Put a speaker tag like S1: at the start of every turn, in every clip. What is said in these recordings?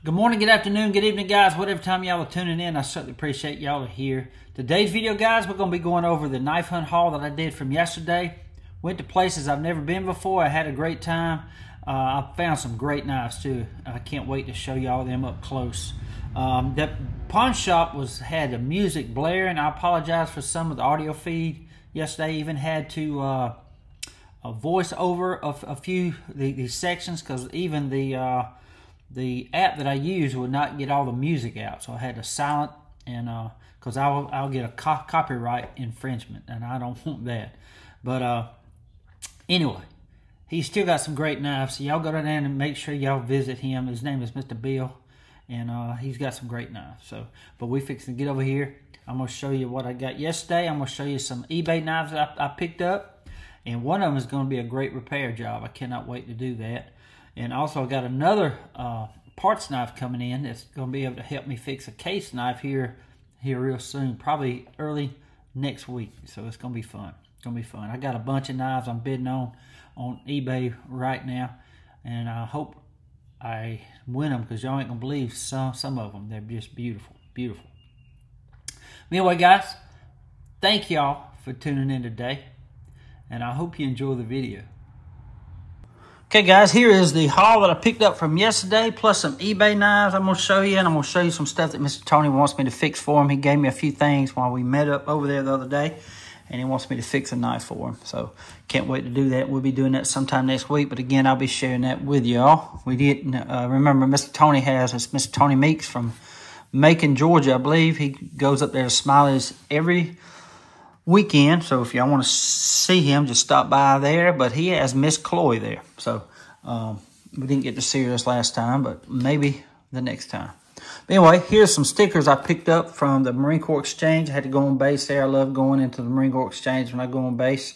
S1: Good morning, good afternoon, good evening, guys. Whatever time y'all are tuning in, I certainly appreciate y'all are here. Today's video, guys, we're going to be going over the knife hunt haul that I did from yesterday. Went to places I've never been before. I had a great time. I found some great knives, too. I can't wait to show y'all them up close. That pawn shop had the music blaring. I apologize for some of the audio feed yesterday. Even had to voice over a few these sections because even the app that I use would not get all the music out, so I had to silent, and because I'll get a copyright infringement, and I don't want that. But anyway, he's still got some great knives, so y'all go down there and make sure y'all visit him. His name is Mr. Bill, and he's got some great knives. So, but we fixing to get over here. I'm gonna show you what I got yesterday. I'm gonna show you some eBay knives that I picked up, and one of them is gonna be a great repair job. I cannot wait to do that. And also I got another parts knife coming in that's going to be able to help me fix a case knife here real soon, probably early next week. So it's going to be fun. It's going to be fun. I got a bunch of knives I'm bidding on eBay right now, and I hope I win them because y'all ain't going to believe some of them. They're just beautiful, beautiful. Anyway, guys, thank y'all for tuning in today, and I hope you enjoy the video. Okay, guys, here is the haul that I picked up from yesterday, plus some eBay knives I'm going to show you, and I'm going to show you some stuff that Mr. Tony wants me to fix for him. He gave me a few things while we met up over there the other day, and he wants me to fix a knife for him. So, can't wait to do that. We'll be doing that sometime next week, but again, I'll be sharing that with y'all. We did remember Mr. Tony it's Mr. Tony Meeks from Macon, Georgia, I believe. He goes up there to Smiley's every weekend, so if y'all want to see him, just stop by there. But he has Miss Chloe there, so we didn't get to see her this last time, but maybe the next time. But anyway, here's some stickers I picked up from the Marine Corps Exchange. I had to go on base there. I love going into the Marine Corps Exchange when I go on base.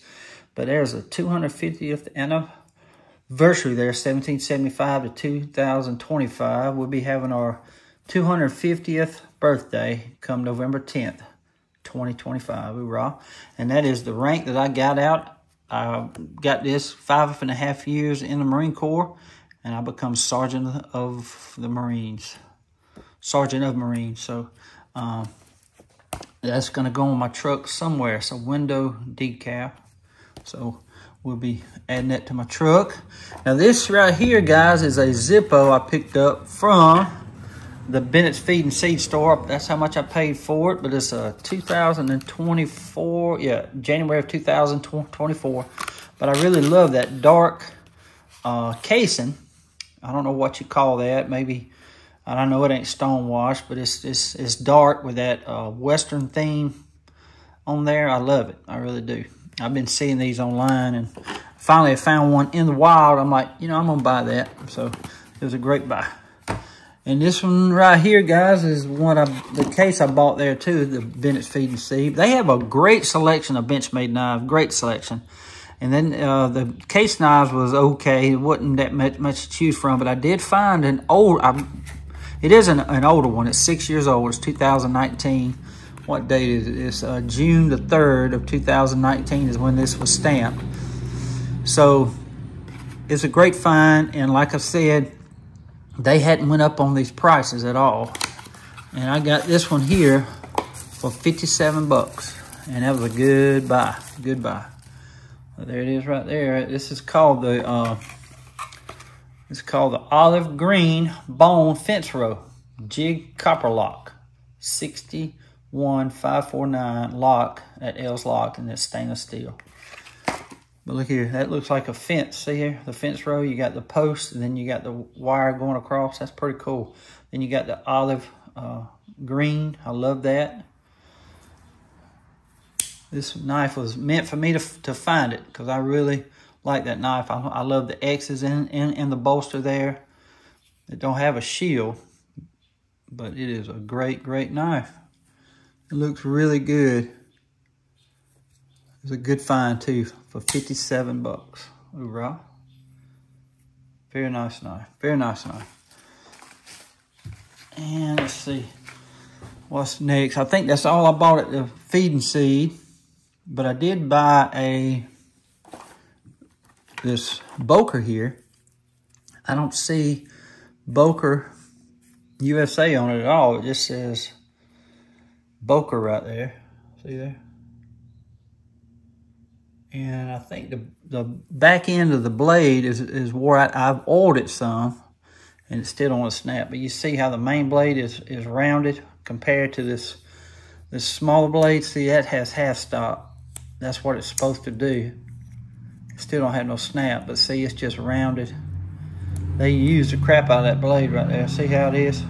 S1: But there's a 250th anniversary there, 1775 to 2025. We'll be having our 250th birthday come November 10th. 2025, hoorah. And that is the rank that I got out. I got this 5.5 years in the Marine Corps, and I become Sergeant of the Marines. Sergeant of Marines. So that's going to go on my truck somewhere. It's a window decal. So we'll be adding that to my truck. Now this right here, guys, is a Zippo I picked up from the Bennett's Feed and Seed store. That's how much I paid for it, but it's a 2024, January of 2024. But I really love that dark casing. I don't know what you call that. Maybe, I don't know, it ain't stonewashed, but it's dark with that Western theme on there. I love it. I really do. I've been seeing these online, and finally I found one in the wild. I'm like, I'm going to buy that. So it was a great buy. And this one right here, guys, is the case I bought there too, the Bennett's Feed and Seed. They have a great selection of bench-made knives, great selection. And then the case knives was okay. It wasn't that much to choose from, but I did find an old, it is an older one. It's 6 years old. It's 2019. What date is it? It's June the 3rd of 2019 is when this was stamped. So it's a great find, and like I said, they hadn't went up on these prices at all. And I got this one here for 57 bucks. And that was a good buy. Good buy. Well, there it is right there. This is called the olive green bone fence row jig copper lock. 61549 lock at L's Lock, and it's stainless steel. But look here, that looks like a fence. See here, the fence row, you got the post, and then you got the wire going across. That's pretty cool. Then you got the olive green. I love that. This knife was meant for me to find it because I really like that knife. I love the X's in the bolster there. It don't have a shield, but it is a great, great knife. It looks really good. It's a good find too for 57 bucks. Hoorah. Very nice knife. Very nice knife. And let's see what's next. I think that's all I bought at the Feed and Seed. But I did buy this Boker here. I don't see Boker USA on it at all. It just says Boker right there. See there? And I think the back end of the blade is wore out. I've oiled it some, and it's still on a snap. But you see how the main blade is rounded compared to this smaller blade. See, that has half stop. That's what it's supposed to do. It still don't have no snap, but see, it's just rounded. They used the crap out of that blade right there. See how it is?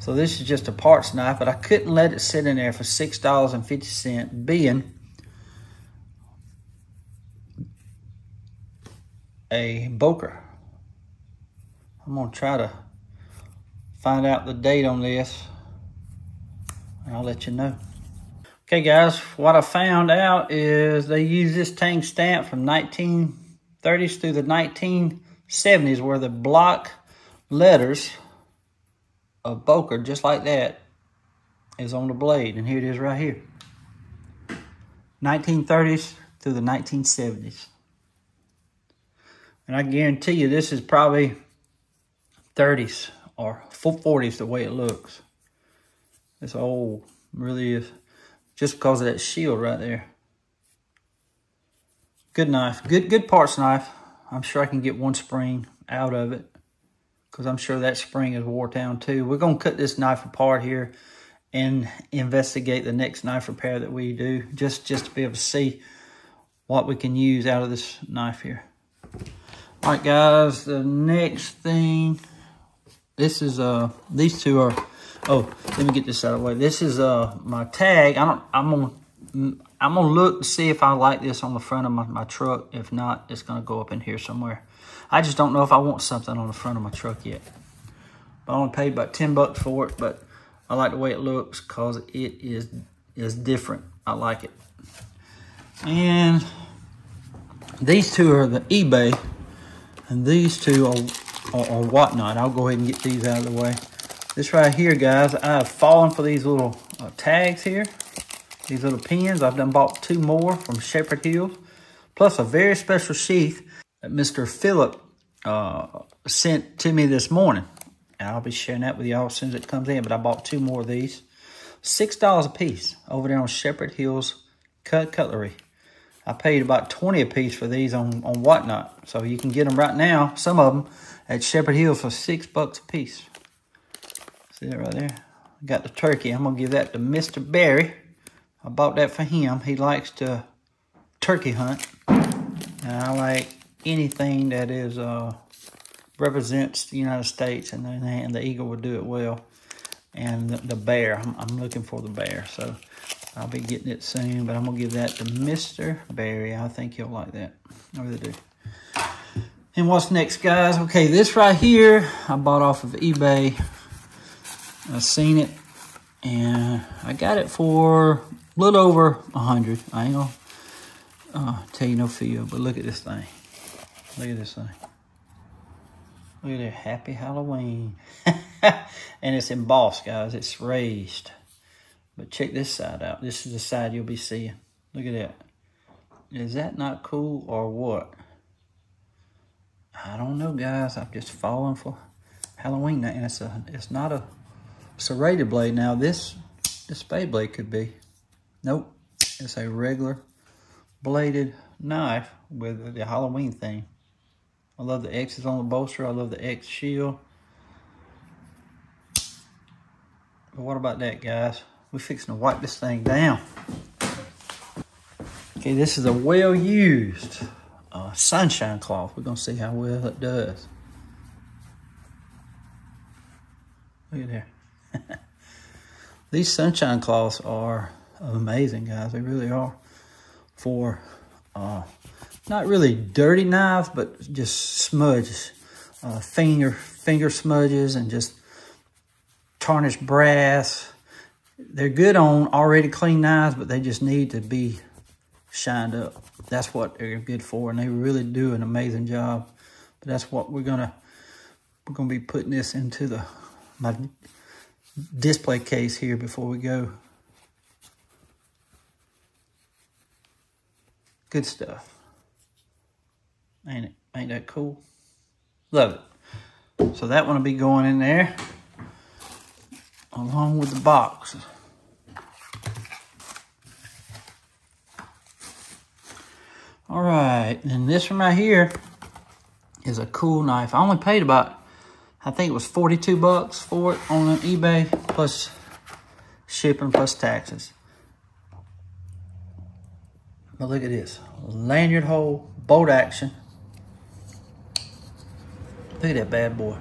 S1: So this is just a parts knife, but I couldn't let it sit in there for $6.50, being a Boker. I'm gonna try to find out the date on this, and I'll let you know. Okay guys, what I found out is they use this tang stamp from 1930s through the 1970s, where the block letters of Boker, just like that, is on the blade. And here it is right here. 1930s through the 1970s. And I guarantee you this is probably 30s or 40s the way it looks. It's old, really is. Just because of that shield right there. Good knife, good parts knife. I'm sure I can get one spring out of it, because I'm sure that spring is wore down too. We're gonna cut this knife apart here and investigate the next knife repair that we do, just to be able to see what we can use out of this knife here. All right, guys, the next thing, this is, these two are, oh, let me get this out of the way. This is my tag. I'm gonna look to see if I like this on the front of my truck. If not, it's gonna go up in here somewhere. I just don't know if I want something on the front of my truck yet. But I only paid about 10 bucks for it, but I like the way it looks because it is different. I like it. And these two are the eBay, and these two are whatnot. I'll go ahead and get these out of the way. This right here, guys, I have fallen for these little tags here. These little pins. I've done bought 2 more from Shepherd Hills, plus a very special sheath that Mr. Phillip sent to me this morning. And I'll be sharing that with y'all as soon as it comes in. But I bought 2 more of these. $6 a piece over there on Shepherd Hills Cutlery. I paid about 20 a piece for these on Whatnot. So you can get them right now, some of them, at Shepherd Hills for $6 a piece. See that right there? I got the turkey. I'm going to give that to Mr. Barry. I bought that for him. He likes to turkey hunt. And I like anything that is represents the United States, and the eagle would do it well. And the bear, I'm looking for the bear, so I'll be getting it soon. But I'm gonna give that to Mr. Barry. I think he'll like that. I really do. And what's next, guys? Okay, this right here I bought off of eBay. I seen it, and I got it for a little over 100. I ain't gonna tell you no feel, but look at this thing. Look at this thing. Look at that, Happy Halloween. And it's embossed, guys. It's raised. But check this side out. This is the side you'll be seeing. Look at that. Is that not cool or what? I don't know, guys. I'm just falling for Halloween. And it's not a serrated blade. Now this spade blade could be. Nope. It's a regular bladed knife with the Halloween theme. I love the X's on the bolster. I love the X shield. But what about that, guys? We're fixing to wipe this thing down. Okay, this is a well-used sunshine cloth. We're going to see how well it does. Look at there. These sunshine cloths are amazing, guys. They really are. For not really dirty knives, but just smudges, finger smudges, and just tarnished brass. They're good on already clean knives, but they just need to be shined up. That's what they're good for, and they really do an amazing job. But that's what we're gonna be putting this into my display case here before we go. Good stuff. Ain't it? Ain't that cool? Love it. So that one will be going in there. along with the box. All right, and this one right here is a cool knife. I only paid about, I think it was 42 bucks for it on eBay, plus shipping, plus taxes. But look at this, lanyard hole, bolt action. Look at that bad boy.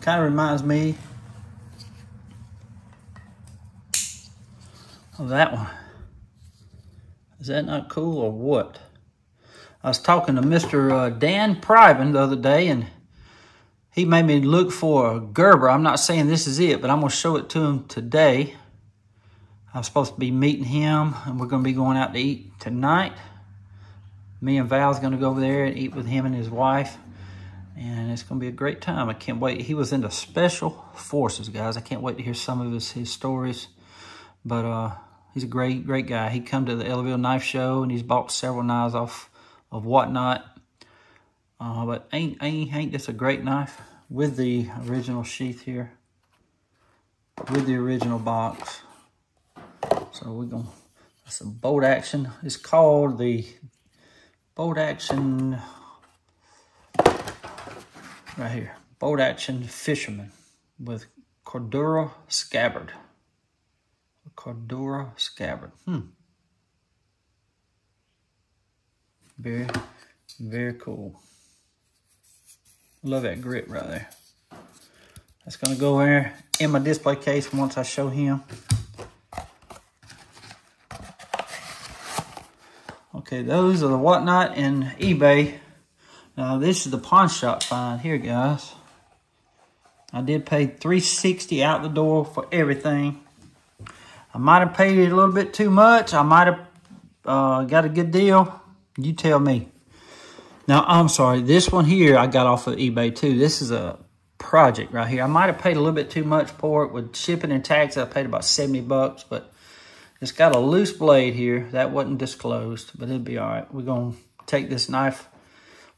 S1: Kind of reminds me of that one. Is that not cool or what? I was talking to Mr. Dan Priben the other day, and he made me look for a Gerber. I'm not saying this is it, but I'm going to show it to him today. I'm supposed to be meeting him, and we're going to be going out to eat tonight. Me and Val's going to go over there and eat with him and his wife, and it's going to be a great time. I can't wait. He was into Special Forces, guys. I can't wait to hear some of his stories, but he's a great guy. He come to the Ellaville Knife Show, and he's bought several knives off of Whatnot. But ain't this a great knife with the original sheath here, with the original box. So we're gonna, that's a bolt action. It's called the bolt action right here. Bolt action Fisherman with Cordura scabbard. Cordura scabbard. Very, very cool. Love that grip right there. That's gonna go there in my display case once I show him. Okay, those are the Whatnot and eBay. Now this is the pawn shop find here, guys. I did pay $360 out the door for everything. I might have paid it a little bit too much. I might have got a good deal. You tell me. Now, I'm sorry. This one here I got off of eBay too. This is a project right here. I might have paid a little bit too much for it. With shipping and tax, I paid about 70 bucks. But it's got a loose blade here. That wasn't disclosed, but it'll be all right. We're going to take this knife.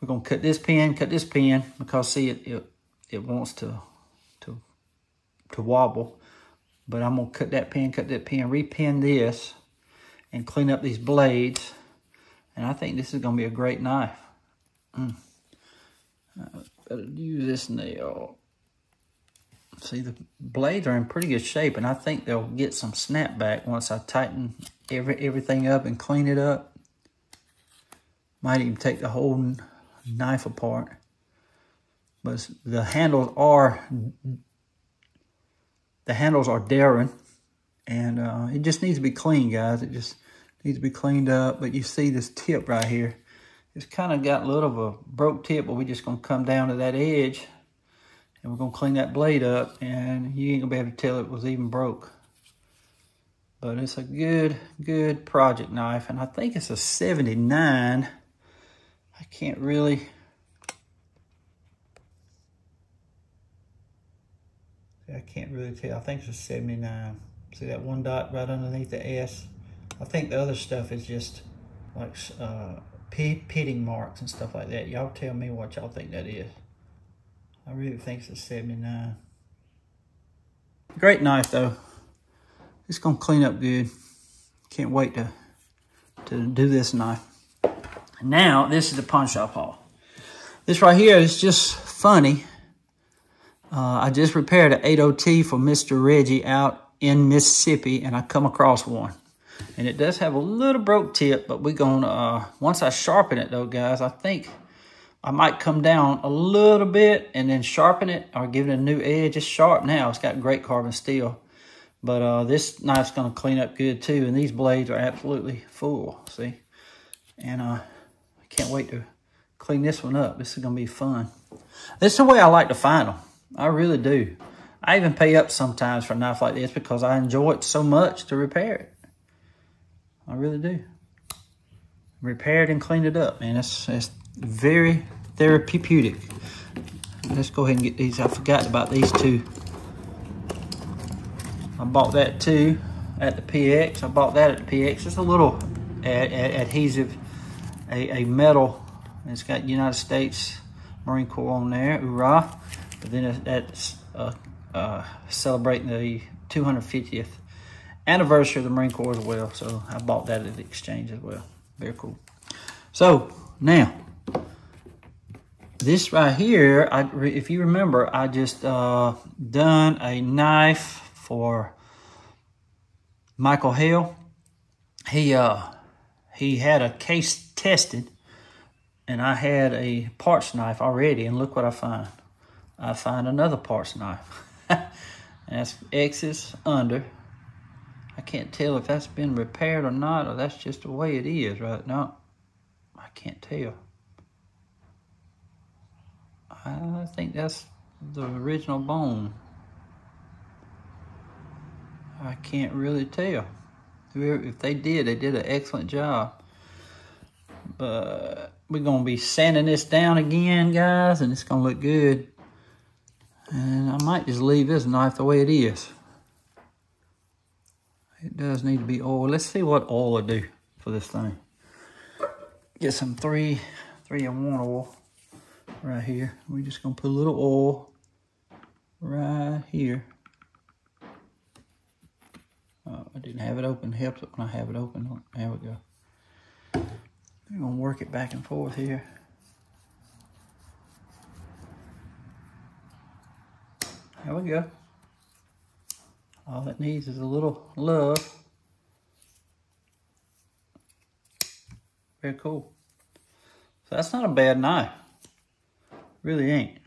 S1: We're going to cut this pin, because see, it wants to wobble. But I'm going to cut that pin, repin this, and clean up these blades. And I think this is going to be a great knife. Better use this nail. See, the blades are in pretty good shape, and I think they'll get some snapback once I tighten everything up and clean it up. Might even take the whole knife apart. But the handles are Darren, and it just needs to be clean, guys. It just needs to be cleaned up. But you see this tip right here. It's kind of got a little of a broke tip, but we're just going to come down to that edge, and we're going to clean that blade up, and you ain't going to be able to tell it was even broke. But it's a good project knife, and I think it's a 79. I can't really... I can't really tell. I think it's a 79. See that one dot right underneath the S? I think the other stuff is just like pitting marks and stuff like that. Y'all tell me what y'all think that is. I really think it's a 79. Great knife though. It's gonna clean up good. Can't wait to do this knife. And now this is the pawn shop haul. This right here is just funny. I just repaired an 80T for Mr. Reggie out in Mississippi, and I come across one. And it does have a little broke tip, but we're going to, once I sharpen it though, guys, I think I might come down a little bit and then sharpen it or give it a new edge. It's sharp now. It's got great carbon steel. But this knife's going to clean up good too, and these blades are absolutely full, see? And I can't wait to clean this one up. This is going to be fun. This is the way I like to find them. I really do. I even pay up sometimes for a knife like this because I enjoy it so much to repair it. I really do. Repair it and clean it up, man. It's very therapeutic. Let's go ahead and get these. I forgot about these two. I bought that too at the PX. I bought that at the PX. It's a little adhesive, a metal. It's got United States Marine Corps on there. Hoorah. But then that's celebrating the 250th anniversary of the Marine Corps as well. So I bought that at the exchange as well. Very cool. So now, this right here, if you remember, I just done a knife for Michael Hale. He had a case tested, and I had a parts knife already, and look what I find. I find another parts knife. That's X's under. I can't tell if that's been repaired or not, or that's just the way it is right now. I can't tell. I think that's the original bone. I can't really tell. If they did an excellent job. But we're going to be sanding this down again, guys, and it's going to look good. And I might just leave this knife the way it is. It does need to be oil. Let's see what oil will do for this thing. Get some 3-in-1 oil right here. We're just going to put a little oil right here. Oh, I didn't have it open. It helps it when I have it open. There we go. We're going to work it back and forth here. There we go. All it needs is a little love. Very cool. So that's not a bad knife. Really ain't.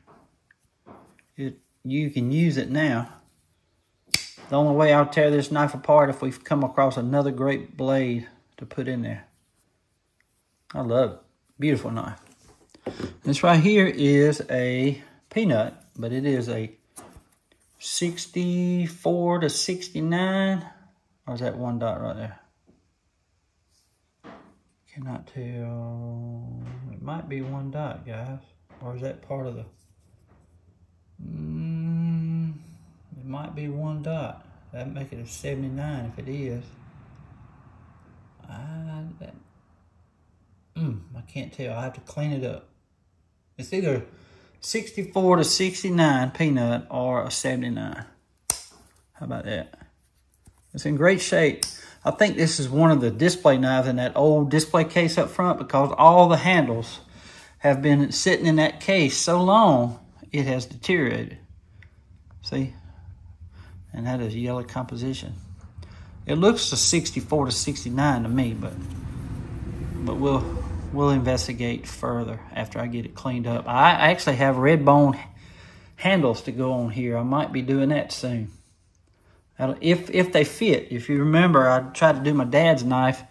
S1: You can use it now. The only way I'll tear this knife apart if we come across another great blade to put in there. I love it. Beautiful knife. This right here is a peanut, but it is a 64 to 69. Or is that one dot right there? Cannot tell. It might be one dot, guys. Or is that part of the... it might be one dot. That'd make it a 79 if it is. I can't tell. I have to clean it up. It's either 64 to 69 peanut or a 79. How about that? It's in great shape. I think this is one of the display knives in that old display case up front because all the handles have been sitting in that case so long it has deteriorated. See? And that is yellow composition. It looks a 64 to 69 to me, but we'll investigate further after I get it cleaned up. I actually have red bone handles to go on here. I might be doing that soon. If they fit. If you remember, I tried to do my dad's knife,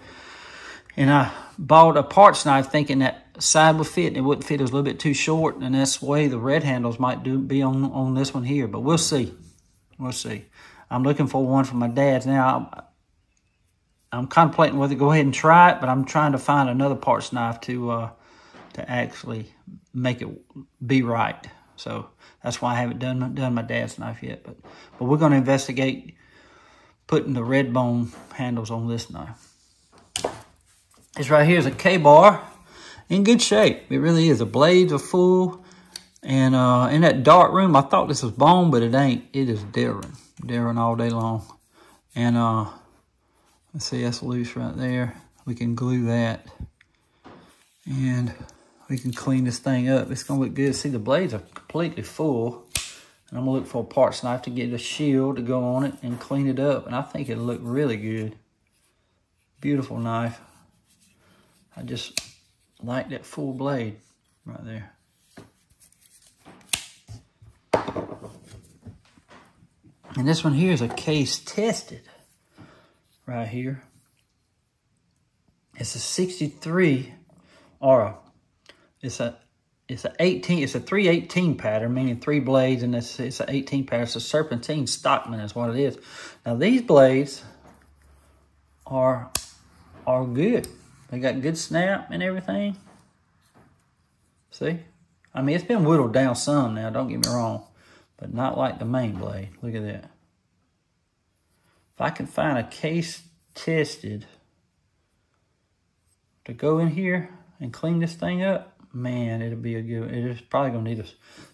S1: and I bought a parts knife thinking that side would fit, and it wouldn't fit. It was a little bit too short, and that's the way the red handles might be on this one here. But we'll see. We'll see. I'm looking for one for my dad's now. I'm contemplating whether to go ahead and try it, but I'm trying to find another parts knife to actually make it be right. So that's why I haven't done my dad's knife yet. But we're going to investigate putting the red bone handles on this knife. This right here is a K-bar in good shape. It really is. The blades are full. And in that dark room, I thought this was bone, but it ain't. It is Darren all day long. And let's see, that's loose right there. We can glue that. And we can clean this thing up. It's going to look good. See, the blades are completely full. And I'm going to look for a parts knife to get a shield to go on it and clean it up. And I think it'll look really good. Beautiful knife. I just like that full blade right there. And this one here is a case tested right here. It's a 63 or it's a 18. It's a 318 pattern, meaning 3 blades, and it's an 18 pattern. It's a serpentine Stockman is what it is. Now these blades are good. They got good snap and everything. See? I mean, it's been whittled down some now, don't get me wrong. But not like the main blade. Look at that. If I can find a case tested to go in here and clean this thing up, man, it'll be a good, it's probably going to need a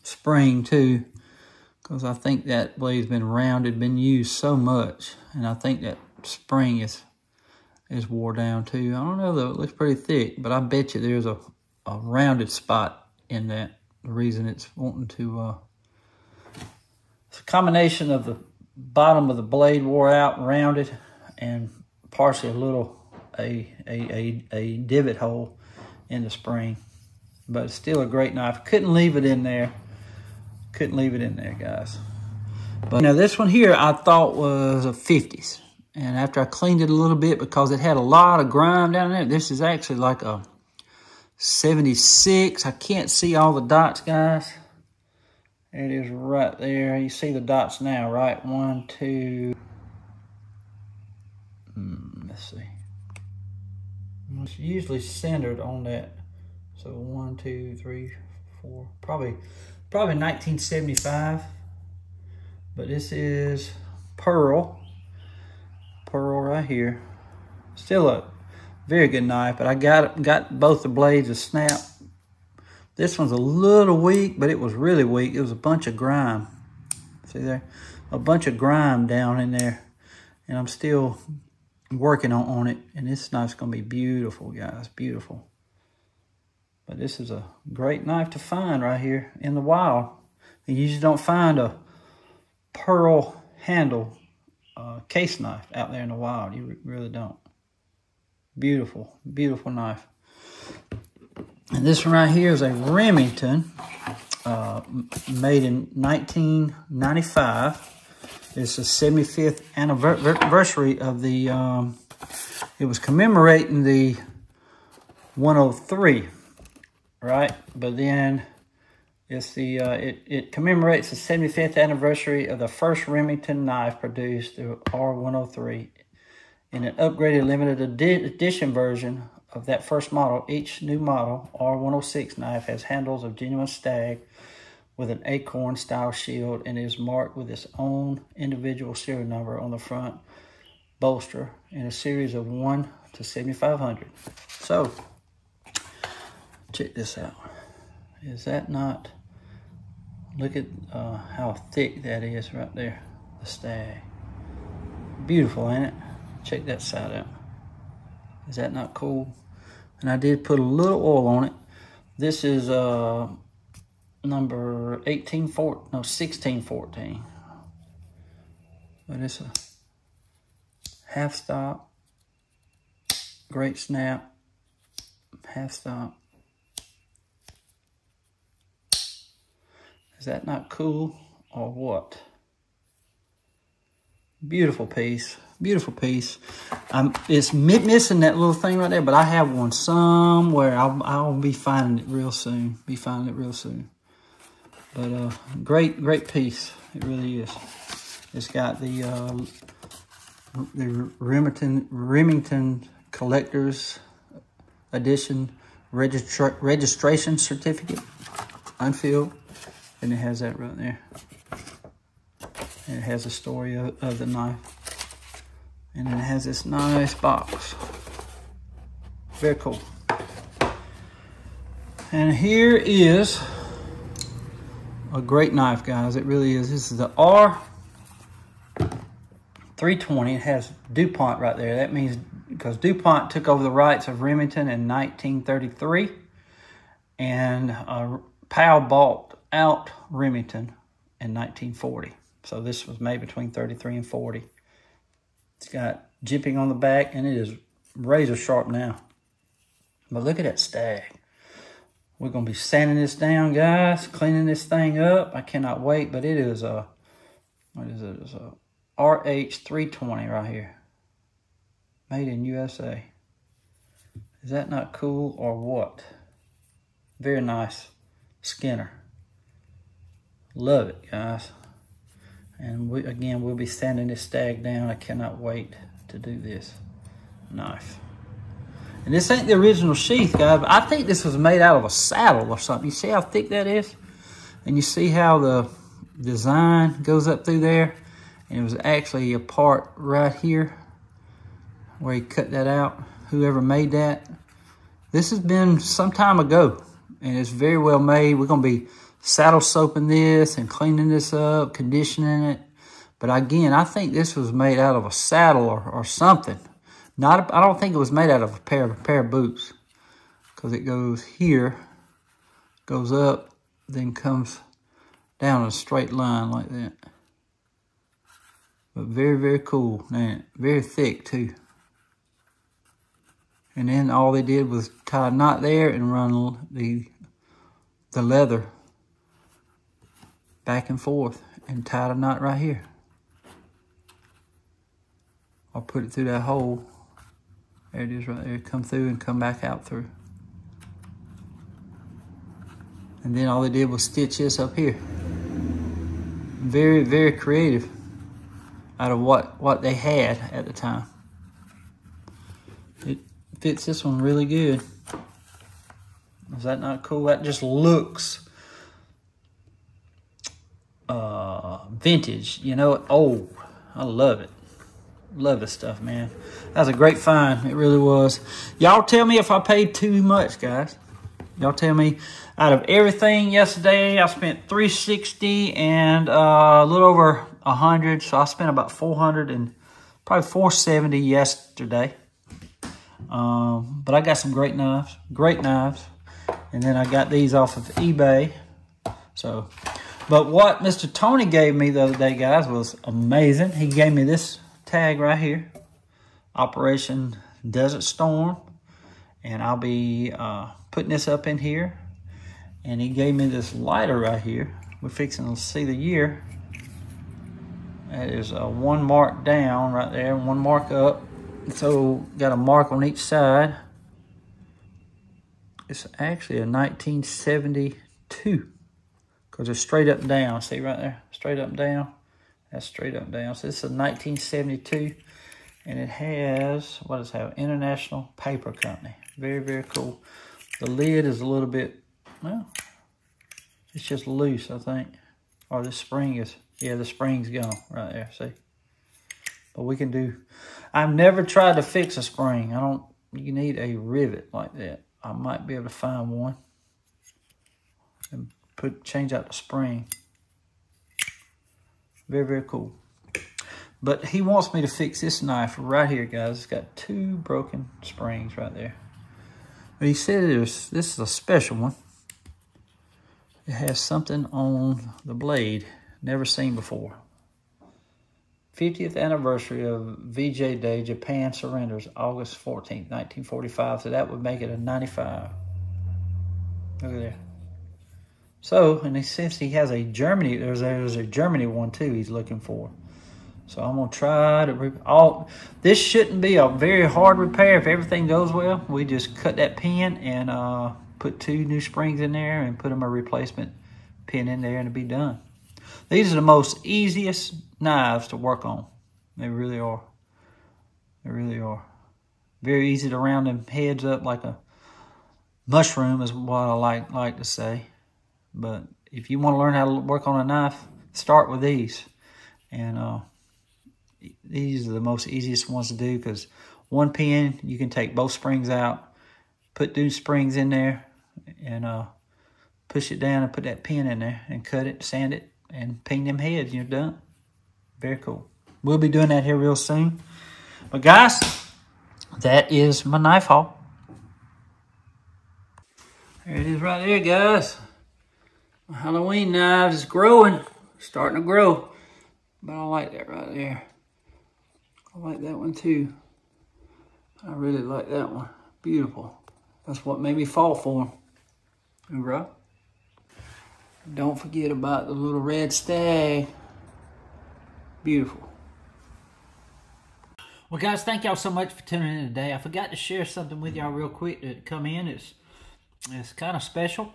S1: spring too. because I think that blade's been rounded, been used so much, and I think that spring is wore down too. I don't know though, it looks pretty thick, but I bet you there's a rounded spot in that. The reason it's wanting to, it's a combination of the bottom of the blade wore out, rounded, and partially a divot hole in the spring. But it's still a great knife. Couldn't leave it in there. Couldn't leave it in there, guys. But now this one here I thought was a 50s. And after I cleaned it a little bit, because it had a lot of grime down there, this is actually like a 76. I can't see all the dots, guys. It is right there. You see the dots now, right? 1, 2. Let's see. It's usually centered on that. So 1, 2, 3, 4. Probably 1975. But this is pearl. Pearl right here. Still a very good knife, but I got both the blades a snap. This one's a little weak, but it was really weak. It was a bunch of grime. See there? A bunch of grime down in there. And I'm still working on it. And this knife's going to be beautiful, guys. Beautiful. But this is a great knife to find right here in the wild. You usually don't find a pearl handle case knife out there in the wild. You really don't. Beautiful, beautiful knife. And this one right here is a Remington, made in 1995. It's the 75th anniversary of the, it was commemorating the 103, right? But then it's the, it commemorates the 75th anniversary of the first Remington knife produced, the R103. In an upgraded limited edition version of that first model, each new model R106 knife has handles of genuine stag with an acorn style shield and is marked with its own individual serial number on the front bolster in a series of 1 to 7,500. So, check this out. Is that not... Look at how thick that is right there, the stag. Beautiful, ain't it? Check that side out. Is that not cool? And I did put a little oil on it. This is number 1614. But it's a half stop, great snap, half stop. Is that not cool or what? Beautiful piece. Beautiful piece. It's missing that little thing right there, but I have one somewhere. I'll be finding it real soon. But great piece. It really is. It's got the Remington Collector's Edition registration certificate, unfilled. And it has that right there. And it has a story of the knife. And then it has this nice box. Very cool. And here is a great knife, guys. It really is. This is the R320. It has DuPont right there. That means because DuPont took over the rights of Remington in 1933. And Powell bought out Remington in 1940. So this was made between 33 and 40. It's got jipping on the back and it is razor sharp now. But look at that stag. We're going to be sanding this down, guys, cleaning this thing up. I cannot wait, but it is a, what is it? It's a RH320 right here. Made in USA. Is that not cool or what? Very nice Skinner. Love it, guys. And we'll be sanding this stag down. I cannot wait to do this knife. And this ain't the original sheath, guys, but I think this was made out of a saddle or something. You see how thick that is? And you see how the design goes up through there? And it was actually a part right here where he cut that out. Whoever made that. This has been some time ago, and it's very well made. We're going to be saddle soaping this and cleaning this up, conditioning it. But again, I think this was made out of a saddle or something. I don't think it was made out of a pair of boots, because it goes here, goes up, then comes down in a straight line like that. But very, very cool, man. Very thick too. And then all they did was tie a knot there and run the leather back and forth and tied a knot right here. I'll put it through that hole. There it is right there. Come through and come back out through. And then all they did was stitch this up here. Very, very creative out of what they had at the time. It fits this one really good. Is that not cool? That just looks vintage, you know, old. I love it. Love this stuff, man. That was a great find. It really was. Y'all tell me if I paid too much, guys. Y'all tell me. Out of everything yesterday, I spent $360 and a little over $100. So I spent about $400 and probably $470 yesterday. But I got some great knives. Great knives. And then I got these off of eBay. So, but what Mr. Tony gave me the other day, guys, was amazing. He gave me this tag right here, Operation Desert Storm, and I'll be putting this up in here. And he gave me this lighter right here. We're fixing to see the year. That is one mark down right there, one mark up. So got a mark on each side. It's actually a 1972 because it's straight up and down. See right there, straight up and down. That's straight up and down. So this is a 1972, and it has, what does it have? International Paper Company. Very, very cool. The lid is a little bit, well, it's just loose, I think. Or the spring is, yeah, the spring's gone right there, see? But we can do, I've never tried to fix a spring. You need a rivet like that. I might be able to find one and change out the spring. Very, very cool. But he wants me to fix this knife right here, guys. It's got 2 broken springs right there. But he said this is a special one. It has something on the blade never seen before. 50th anniversary of VJ Day, Japan surrenders August 14th, 1945. So that would make it a 95. Look at that. So, and since he has a Germany, there's a Germany one too he's looking for. So I'm going to try to, this shouldn't be a very hard repair if everything goes well. We just cut that pin and put 2 new springs in there and put them a replacement pin in there and it'll be done. These are the most easiest knives to work on. They really are. They really are. Very easy to round them heads up like a mushroom is what I like to say. But if you want to learn how to work on a knife, start with these. And these are the most easiest ones to do because one pin, you can take both springs out, put 2 springs in there, and push it down and put that pin in there and cut it, sand it, and paint them heads. You're done. Very cool. We'll be doing that here real soon. But guys, that is my knife haul. There it is right there, guys. My Halloween knives is growing. Starting to grow. But I like that right there. I like that one too. I really like that one. Beautiful. That's what made me fall for them. Right? Don't forget about the little red stag. Beautiful. Well, guys, thank y'all so much for tuning in today. I forgot to share something with y'all real quick that come in. It's kind of special.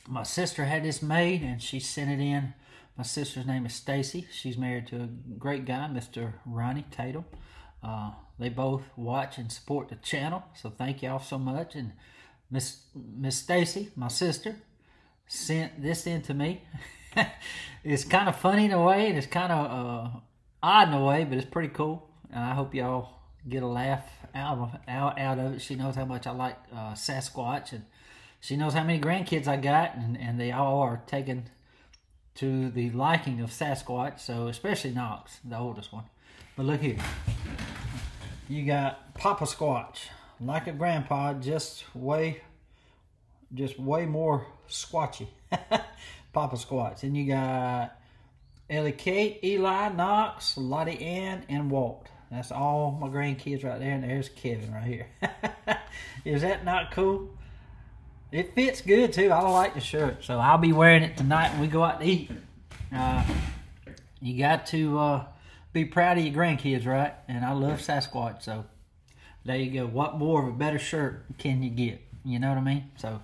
S1: My sister had this made, and she sent it in. My sister's name is Stacy. She's married to a great guy, Mr. Ronnie Tatum. They both watch and support the channel, so thank y'all so much. And Miss Stacy, my sister, sent this in to me. It's kind of funny in a way, and it's kind of odd in a way, but it's pretty cool. And I hope y'all get a laugh out of it. She knows how much I like Sasquatch, and She knows how many grandkids I got, and they all are taken to the liking of Sasquatch, so especially Knox, the oldest one. But look here. You got Papa Squatch, like a grandpa, just way more squatchy. Papa Squatch. And you got Ellie Kate, Eli, Knox, Lottie Ann, and Walt. That's all my grandkids right there, and there's Kevin right here. Is that not cool? It fits good too. I like the shirt, so I'll be wearing it tonight when we go out to eat. You got to be proud of your grandkids, right? And I love Sasquatch, so there you go. What more of a better shirt can you get? You know what I mean? So,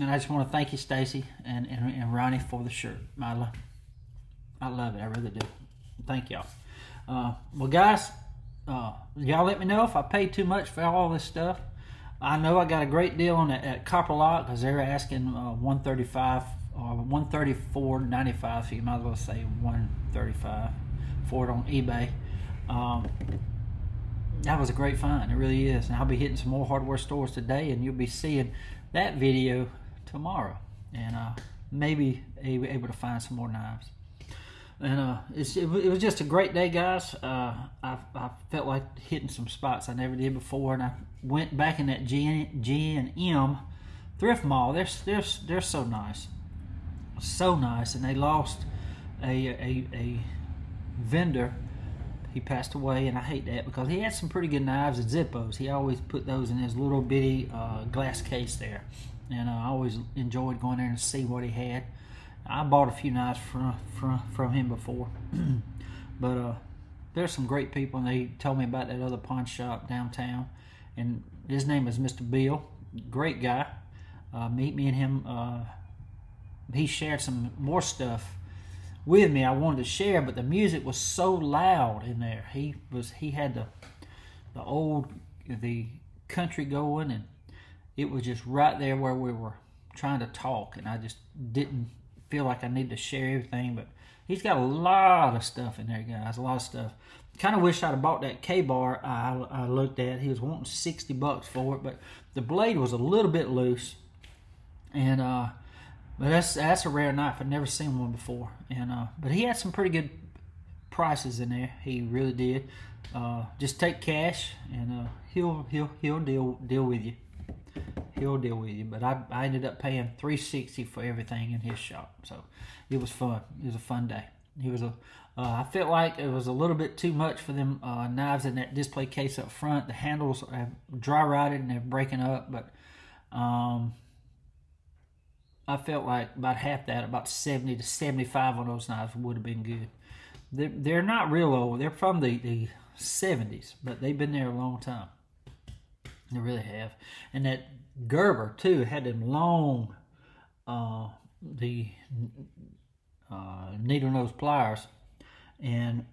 S1: and I just want to thank you, Stacy and Ronnie, for the shirt. I love it. I really do. Thank y'all. Well, guys, y'all let me know if I paid too much for all this stuff. I know I got a great deal on it at Copper Lock because they're asking $135 or $134.95, so you might as well say $135 for it on eBay. That was a great find. It really is. And I'll be hitting some more hardware stores today, and you'll be seeing that video tomorrow, and maybe able to find some more knives. And it was just a great day, guys. I felt like hitting some spots I never did before, and I went back in that G&M thrift mall. They're so nice, so nice. And they lost a vendor. He passed away, and I hate that because he had some pretty good knives and Zippos. He always put those in his little bitty glass case there, and I always enjoyed going there and see what he had. I bought a few knives from him before, but there's some great people, and they told me about that other pawn shop downtown, and his name is Mr. Bill. Great guy. Me and him, he shared some more stuff with me I wanted to share, but the music was so loud in there. He had the country going, and it was just right there where we were trying to talk, and I just didn't feel like I need to share everything. But he's got a lot of stuff in there, guys, a lot of stuff. Kind of wish I'd have bought that K-bar I looked at. He was wanting $60 for it, but the blade was a little bit loose, and but that's a rare knife. I've never seen one before, and but he had some pretty good prices in there. He really did. Just take cash, and he'll deal with you. He'll deal with you. But I ended up paying $360 for everything in his shop, so it was fun. It was a fun day. I felt like it was a little bit too much for them knives in that display case up front. The handles are dry rotted and they're breaking up, but I felt like about half that, about 70 to 75 on those knives would have been good. They're not real old. They're from the 70s, but they've been there a long time. They really have. And that Gerber too had them long needle nose pliers, and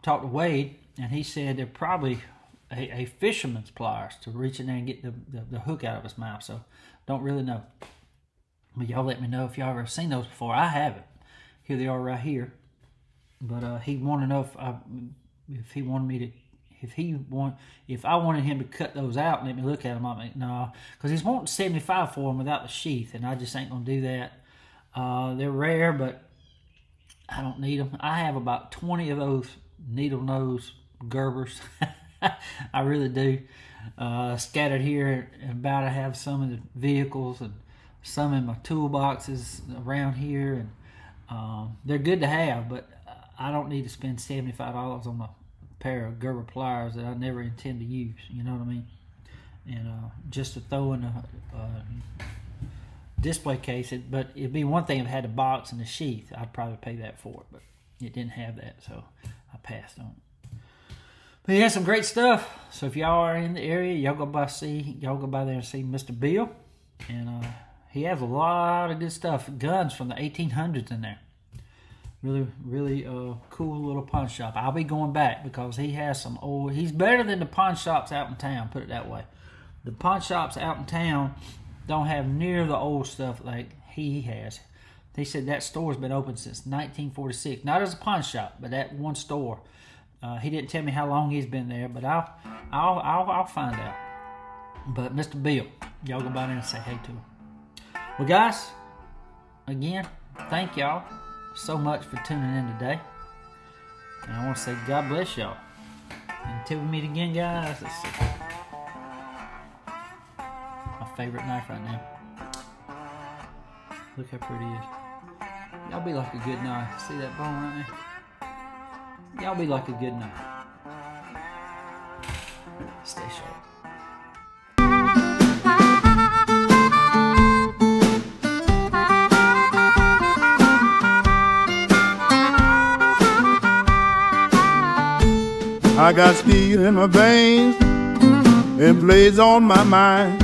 S1: talked to Wade, and he said they're probably a fisherman's pliers to reach in there and get the hook out of his mouth. So don't really know, but y'all let me know if y'all ever seen those before. I haven't. Here they are right here. But he wanted to know if I wanted him to cut those out and let me look at them. I'm like, no, because he's wanting 75 for them without the sheath, and I just ain't gonna do that. They're rare, but I don't need them. I have about 20 of those needle nose Gerbers. I really do. Scattered here, and about I have some in the vehicles and some in my toolboxes around here, and they're good to have, but I don't need to spend $75 on a pair of Gerber pliers that I never intend to use. You know what I mean? And just to throw in a display case, but it'd be one thing if it had a box and a sheath. I'd probably pay that for it, but it didn't have that, so I passed on it. But he has some great stuff. So if y'all are in the area, y'all go by there and see Mr. Bill, and he has a lot of good stuff. Guns from the 1800s in there. Really cool little pawn shop. I'll be going back because he has some old. He's better than the pawn shops out in town, put it that way. The pawn shops out in town don't have near the old stuff like he has. He said that store's been open since 1946. Not as a pawn shop, but that one store. He didn't tell me how long he's been there, but I'll find out. But Mr. Bill, y'all go by there and say hey to them. Well, guys, again, thank y'all so much for tuning in today. And I want to say God bless y'all. Until we meet again, guys, let's see. My favorite knife right now. Look how pretty it is. Y'all be like a good knife. See that bone right there? Y'all be like a good knife. Stay sharp.
S2: I got steel in my veins and blades on my mind.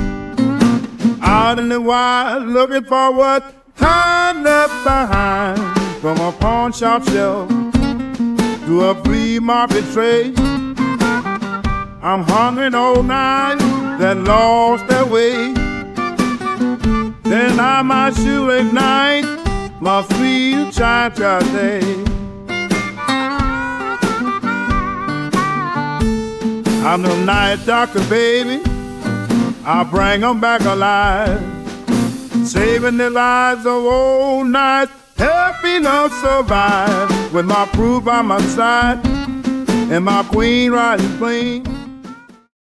S2: Out in the wild looking for what time left behind. From a pawn shop shelf to a flea market trade, I'm hungry old knives that lost their way. Then I might shoot ignite my sweet child day. I'm the night doctor, baby. I'll bring them back alive, saving the lives of old nights, helping us survive. With my crew by my side and my queen riding clean.